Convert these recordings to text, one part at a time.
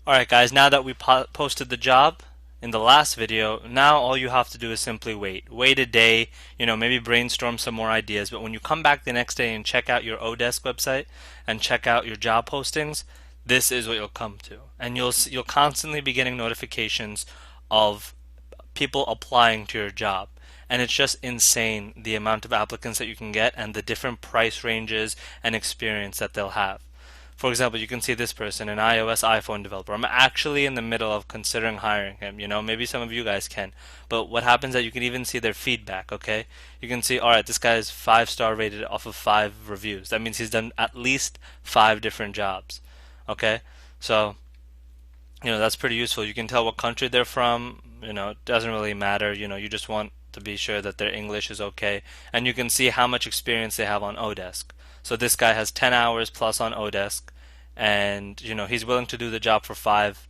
Alright guys, now that we posted the job in the last video, now all you have to do is simply wait. Wait a day, maybe brainstorm some more ideas, but when you come back the next day and check out your Odesk website and check out your job postings, this is what you'll come to. And you'll constantly be getting notifications of people applying to your job. And it's just insane the amount of applicants that you can get and the different price ranges and experience that they'll have. For example, you can see this person, an iOS iPhone developer. I'm actually in the middle of considering hiring him. Maybe some of you guys can. But what happens is that you can even see their feedback, okay? You can see, all right, this guy is 5-star rated off of 5 reviews. That means he's done at least 5 different jobs, okay? So, that's pretty useful. You can tell what country they're from. It doesn't really matter. You just want to be sure that their English is okay. And you can see how much experience they have on Odesk. So this guy has 10 hours plus on Odesk, and he's willing to do the job for 5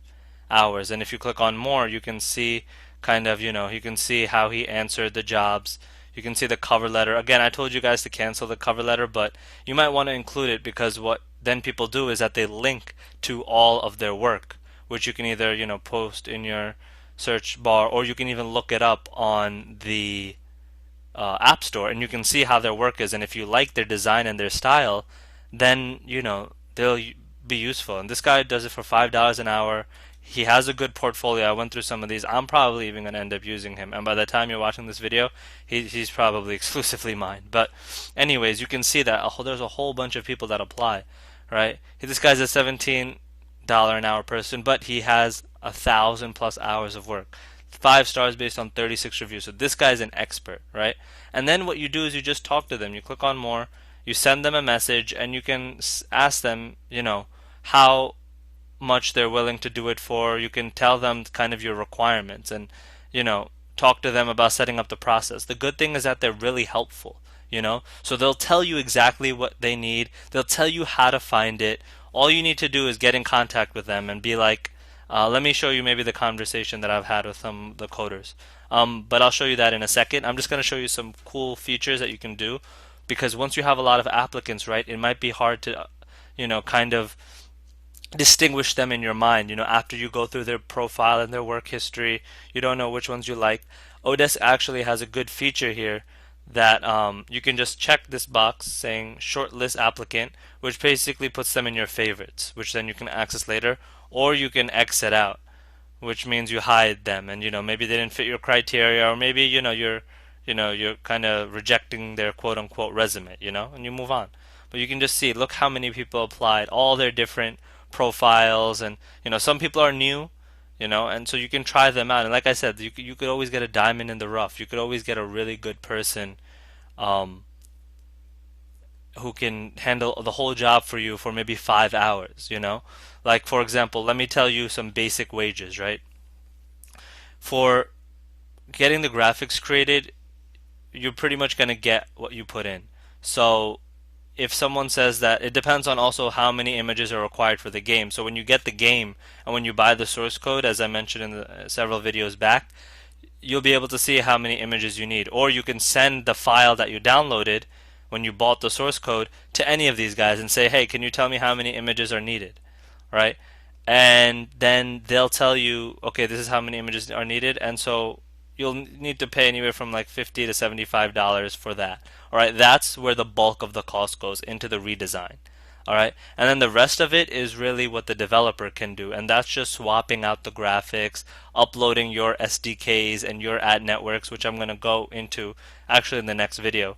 hours. And if you click on more, you can see you can see how he answered the jobs. You can see the cover letter. Again, I told you guys to cancel the cover letter, but you might want to include it because what then people do is that they link to all of their work, which you can either post in your search bar, or you can even look it up on the App Store, and you can see how their work is. And if you like their design and their style, then they'll be useful. And this guy does it for $5 an hour. He has a good portfolio. I went through some of these. I'm probably even going to end up using him. And by the time you're watching this video, he's probably exclusively mine. But anyways, you can see that there's a whole bunch of people that apply, right? This guy's a $17 an hour person, but he has 1,000 plus hours of work. 5 stars based on 36 reviews. So this guy's an expert, right? And then what you do is you just talk to them. You click on more, you send them a message, and you can ask them, how much they're willing to do it for. You can tell them kind of your requirements and, talk to them about setting up the process. The good thing is that they're really helpful, So they'll tell you exactly what they need. They'll tell you how to find it. All you need to do is get in contact with them and be like, let me show you maybe the conversation that I've had with some of the coders. But I'll show you that in a second. I'm just going to show you some cool features that you can do, because once you have a lot of applicants, right, it might be hard to, kind of distinguish them in your mind. After you go through their profile and their work history, you don't know which ones you like. Odesk actually has a good feature here that you can just check this box saying shortlist applicant, which basically puts them in your favorites, which then you can access later, or you can exit out, which means you hide them, and maybe they didn't fit your criteria, or maybe you're kind of rejecting their quote unquote resume, and you move on. But you can just see, look how many people applied, all their different profiles, and some people are new, and so you can try them out. And like I said, you could always get a diamond in the rough. You could always get a really good person who can handle the whole job for you for maybe 5 hours. Like, for example, let me tell you some basic wages, right? For getting the graphics created, you're pretty much going to get what you put in. So if someone says that, it depends on also how many images are required for the game. So when you get the game and when you buy the source code, as I mentioned in the several videos back, you'll be able to see how many images you need. Or you can send the file that you downloaded when you bought the source code to any of these guys and say, hey, can you tell me how many images are needed, right? And then they'll tell you, okay, this is how many images are needed, and so you'll need to pay anywhere from like $50 to $75 for that. All right, that's where the bulk of the cost goes, into the redesign. All right, and then the rest of it is really what the developer can do, and that's just swapping out the graphics, uploading your SDKs and your ad networks, which I'm going to go into actually in the next video.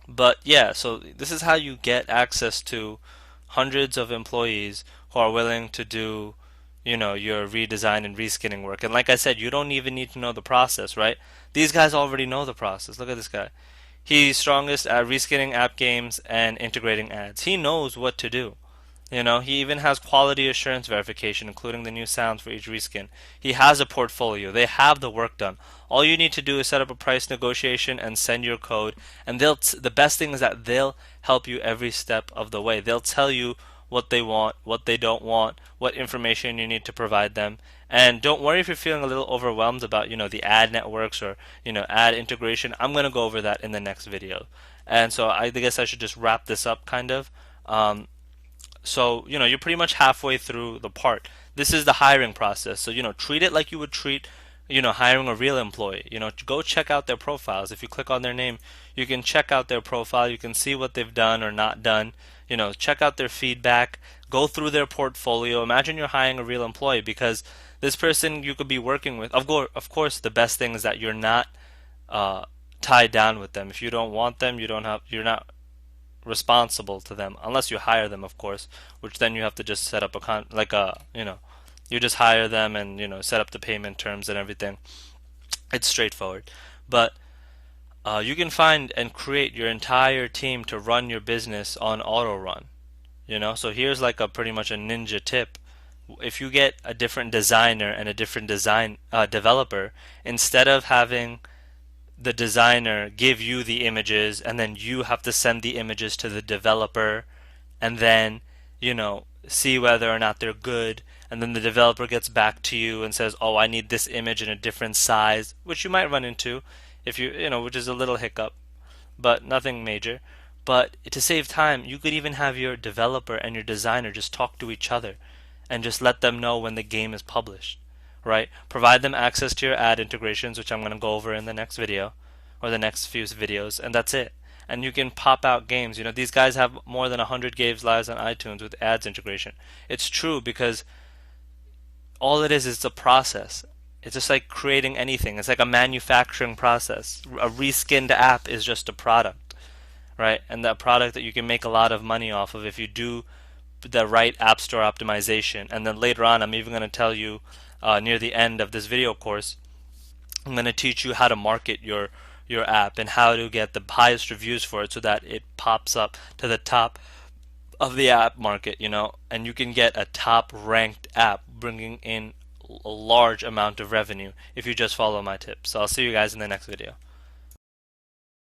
But yeah, so this is how you get access to hundreds of employees who are willing to do, your redesign and reskinning work. And like I said, you don't even need to know the process, right? These guys already know the process. Look at this guy. He's strongest at reskinning app games and integrating ads. He knows what to do. He even has quality assurance verification, including the new sounds for each reskin. He has a portfolio. They have the work done. All you need to do is set up a price negotiation and send your code. And the best thing is that they'll help you every step of the way. They'll tell you what they want, what they don't want, what information you need to provide them. And don't worry if you're feeling a little overwhelmed about, the ad networks or, ad integration. I'm going to go over that in the next video. And so I guess I should just wrap this up kind of. So, you're pretty much halfway through the part. This is the hiring process. So, treat it like you would treat, hiring a real employee. Go check out their profiles. If you click on their name, you can check out their profile. You can see what they've done or not done. Check out their feedback. Go through their portfolio. Imagine you're hiring a real employee because this person you could be working with. Of course, the best thing is that you're not uh, tied down with them. If you don't want them, you're not responsible to them unless you hire them, of course, which then you have to just set up you just hire them and set up the payment terms and everything. It's straightforward. But you can find and create your entire team to run your business on auto run. So here's like a pretty much a ninja tip. If you get a different designer and a different design developer, instead of having the designer give you the images and then you have to send the images to the developer and then see whether or not they're good, and then the developer gets back to you and says, oh, I need this image in a different size, which you might run into, if which is a little hiccup, but nothing major. But to save time, you could even have your developer and your designer just talk to each other and just let them know when the game is published, right? Provide them access to your ad integrations, which I'm going to go over in the next video or the next few videos, and that's it. And you can pop out games. These guys have more than 100 games live on iTunes with ads integration. It's true because all it is a process. It's just like creating anything. It's like a manufacturing process. A reskinned app is just a product, right? And that product that you can make a lot of money off of if you do the right App Store optimization. And then later on, I'm even going to tell you near the end of this video course, I'm going to teach you how to market your app and how to get the highest reviews for it so that it pops up to the top of the app market, and you can get a top ranked app bringing in a large amount of revenue if you just follow my tips. So I'll see you guys in the next video.